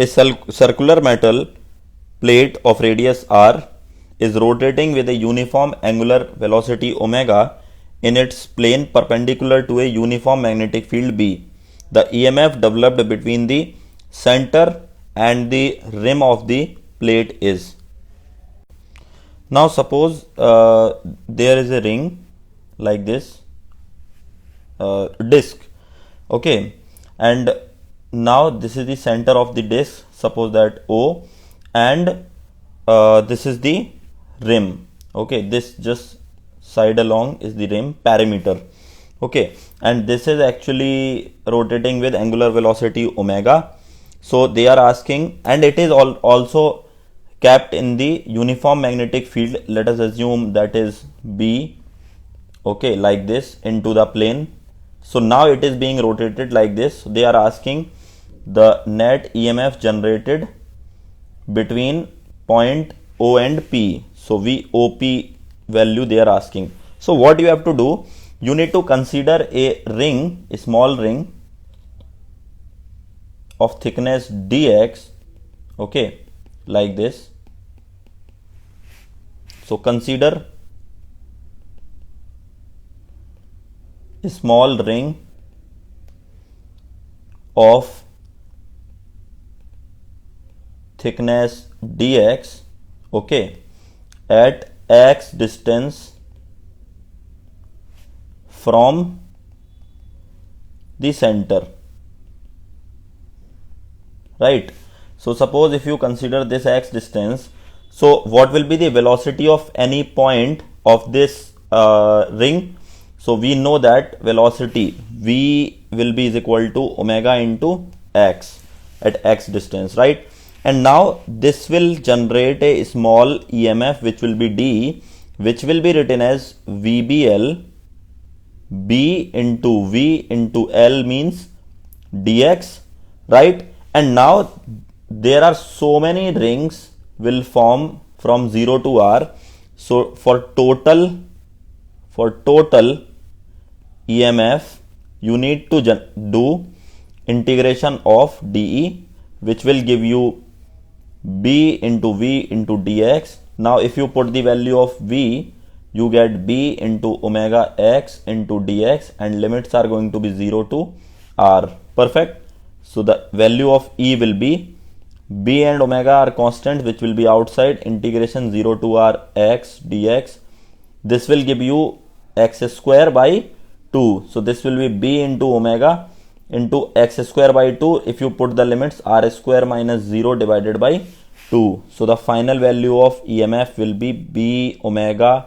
A circular metal plate of radius r is rotating with a uniform angular velocity omega in its plane perpendicular to a uniform magnetic field B. The EMF developed between the center and the rim of the plate is. Now suppose there is a ring like this, disc, okay, and now this is the center of the disc, suppose that O, and this is the rim, okay, this just side along is the rim perimeter, okay, and this is actually rotating with angular velocity omega. So they are asking, and it is also kept in the uniform magnetic field, let us assume that is B, okay, like this into the plane. So now it is being rotated like this. So they are asking the net EMF generated between point O and P. So VOP value they are asking. So what you have to do, you need to consider a ring, a small ring of thickness dx, okay, like this. So consider a small ring of thickness dx, okay, at x distance from the center, right? So suppose if you consider this x distance, so what will be the velocity of any point of this ring? So we know that velocity v will be is equal to omega into x at x distance, right? And now this will generate a small EMF which will be d, which will be written as VBL. B into V into L means dx, right? And now there are so many rings will form from 0 to r. So for total EMF you need to do integration of dE, which will give you B into V into dx. Now if you put the value of V, you get B into omega x into dx, and limits are going to be 0 to r. Perfect. So the value of E will be B and omega are constant, which will be outside, integration 0 to r x dx. This will give you x square by 2. So this will be B into omega into x square by 2. If you put the limits, r square minus 0 divided by 2. So the final value of EMF will be B omega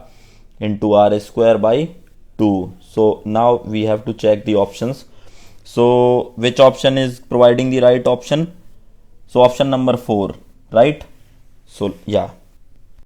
into r square by 2. So now we have to check the options. So which option is providing the right option? So option number 4, right? So yeah.